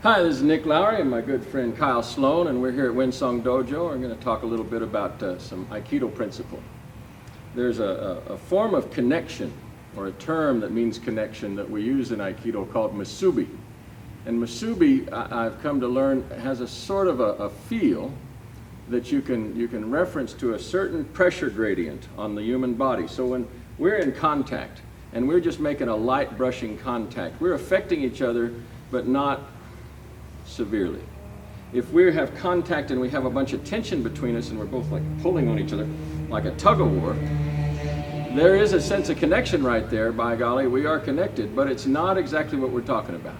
Hi, this is Nick Lowry and my good friend Kyle Sloan, and we're here at Windsong Dojo. We're going to talk a little bit about some Aikido principle. There's a form of connection, or a term that means connection, that we use in Aikido called Musubi. And Musubi, I've come to learn, has a sort of a feel that you can reference to a certain pressure gradient on the human body. So when we're in contact, and we're just making a light brushing contact, we're affecting each other, but not severely. If we have contact and we have a bunch of tension between us and we're both like pulling on each other like a tug of war, there is a sense of connection right there. By golly, we are connected, but it's not exactly what we're talking about.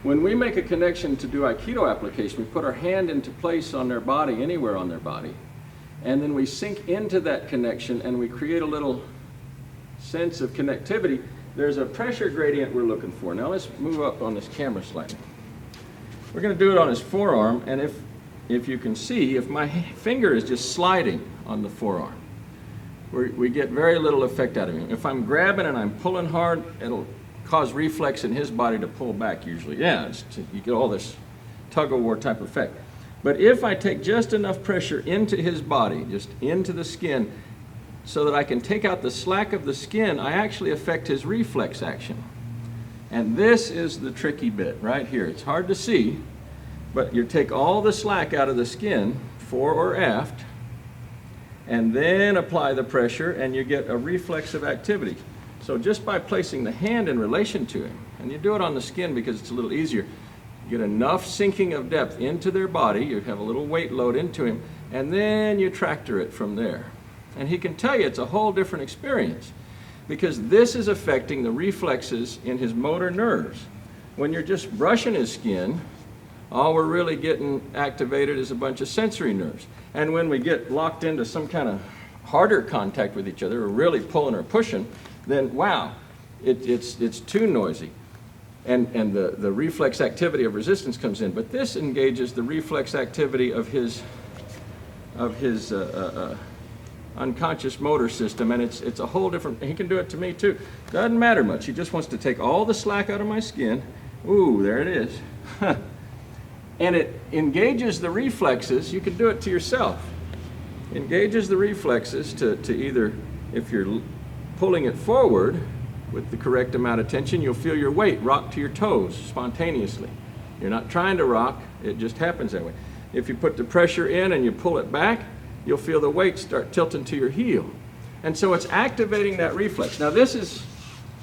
When we make a connection to do Aikido application, we put our hand into place on their body, anywhere on their body, and then we sink into that connection and we create a little sense of connectivity. There's a pressure gradient we're looking for. Now let's move up on this camera slightly. We're going to do it on his forearm, and if you can see, if my finger is just sliding on the forearm, we get very little effect out of him. If I'm grabbing and I'm pulling hard, it'll cause reflex in his body to pull back usually. Yeah, you get all this tug-of-war type effect. But if I take just enough pressure into his body, just into the skin, so that I can take out the slack of the skin, I actually affect his reflex action. And this is the tricky bit right here. It's hard to see, but you take all the slack out of the skin, fore or aft, and then apply the pressure, and you get a reflexive activity. So just by placing the hand in relation to him, and you do it on the skin because it's a little easier, you get enough sinking of depth into their body, you have a little weight load into him, and then you tractor it from there. And he can tell you it's a whole different experience, because this is affecting the reflexes in his motor nerves. When you're just brushing his skin, all we're really getting activated is a bunch of sensory nerves. And when we get locked into some kind of harder contact with each other, or really pulling or pushing, then wow, it's too noisy. And the reflex activity of resistance comes in. But this engages the reflex activity of his unconscious motor system, and it's a whole different. He can do it to me too. Doesn't matter much. He just wants to take all the slack out of my skin. Ooh, there it is. And it engages the reflexes. You can do it to yourself. Engages the reflexes to either, if you're pulling it forward with the correct amount of tension, you'll feel your weight rock to your toes spontaneously. You're not trying to rock, it just happens that way. If you put the pressure in and you pull it back, you'll feel the weight start tilting to your heel. And so it's activating that reflex. Now this is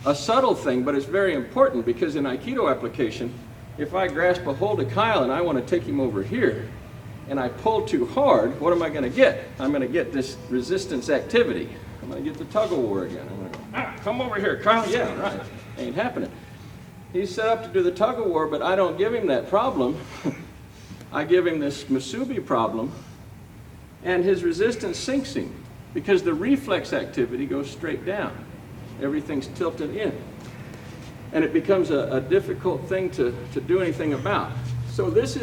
a subtle thing, but it's very important, because in Aikido application, if I grasp a hold of Kyle and I want to take him over here, and I pull too hard, what am I going to get? I'm going to get this resistance activity. I'm going to get the tug-of-war again. I'm going to go, come over here, Kyle. Yeah, right. Ain't happening. He's set up to do the tug-of-war, but I don't give him that problem. I give him this Musubi problem, and his resistance sinks him, because the reflex activity goes straight down. Everything's tilted in. And it becomes a difficult thing to do anything about. So this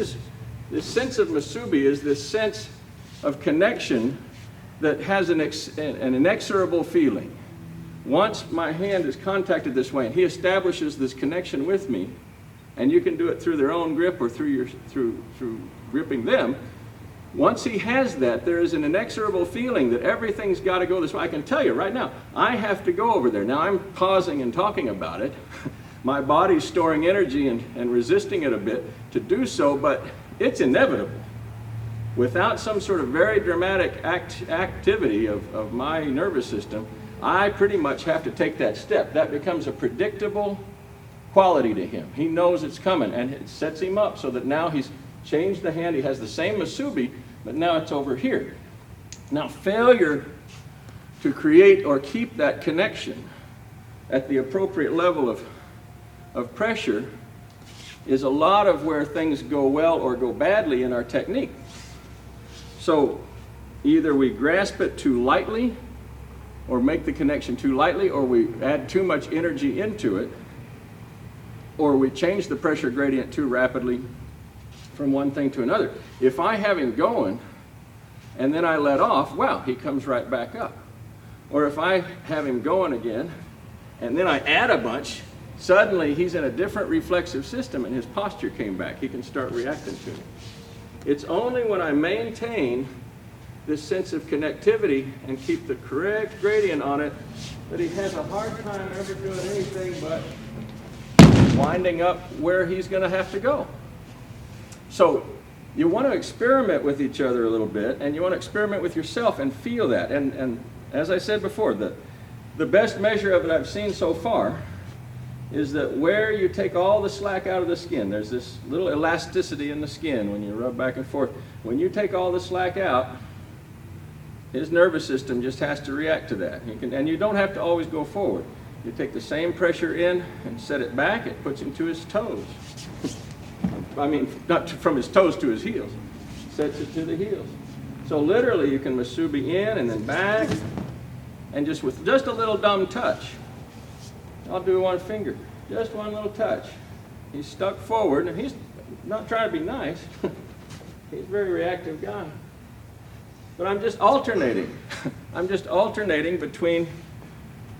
sense of Musubi is this sense of connection that has an inexorable feeling. Once my hand is contacted this way, and he establishes this connection with me, and you can do it through their own grip or through gripping them. Once he has that, there is an inexorable feeling that everything's got to go this way. I can tell you right now, I have to go over there. Now I'm pausing and talking about it. My body's storing energy and resisting it a bit to do so, but it's inevitable. Without some sort of very dramatic activity of my nervous system, I pretty much have to take that step. That becomes a predictable quality to him. He knows it's coming, and it sets him up so that now he's changed the hand. He has the same Musubi, but now it's over here. Now, failure to create or keep that connection at the appropriate level of pressure is a lot of where things go well or go badly in our technique. So either we grasp it too lightly, or make the connection too lightly, or we add too much energy into it, or we change the pressure gradient too rapidly from one thing to another. If I have him going and then I let off, wow, he comes right back up. Or if I have him going again and then I add a bunch, Suddenly, he's in a different reflexive system and his posture came back. He can start reacting to me. It's only when I maintain this sense of connectivity and keep the correct gradient on it that he has a hard time ever doing anything but winding up where he's going to have to go. So you want to experiment with each other a little bit, and you want to experiment with yourself and feel that. And as I said before, the best measure of it I've seen so far is that where you take all the slack out of the skin, there's this little elasticity in the skin when you rub back and forth. When you take all the slack out, his nervous system just has to react to that. And you don't have to always go forward. You take the same pressure in and set it back, it puts him to his toes. I mean, not from his toes to his heels. Sets it to the heels. So literally you can Musubi in and then back, and just with just a little dumb touch. I'll do one finger, just one little touch. He's stuck forward, and he's not trying to be nice. He's a very reactive guy. But I'm just alternating. I'm just alternating between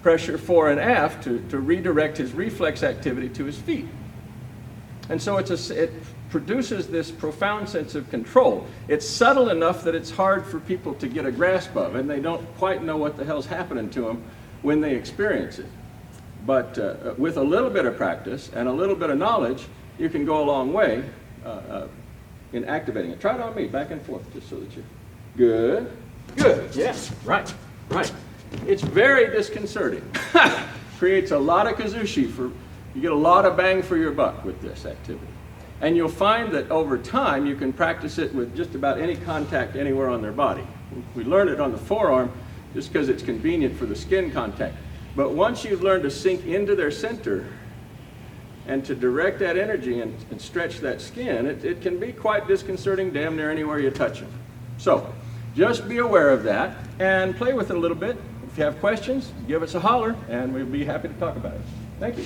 pressure fore and aft to redirect his reflex activity to his feet. And so it produces this profound sense of control. It's subtle enough that it's hard for people to get a grasp of, and they don't quite know what the hell's happening to them when they experience it. But with a little bit of practice and a little bit of knowledge, you can go a long way in activating it. Try it on me, back and forth, just so that you're good. Good, yes, right. It's very disconcerting. Creates a lot of kazushi. You get a lot of bang for your buck with this activity. And you'll find that over time, you can practice it with just about any contact anywhere on their body. We learn it on the forearm just because it's convenient for the skin contact. But once you've learned to sink into their center and to direct that energy and stretch that skin, it can be quite disconcerting damn near anywhere you touch them. So just be aware of that and play with it a little bit. If you have questions, give us a holler and we'll be happy to talk about it. Thank you.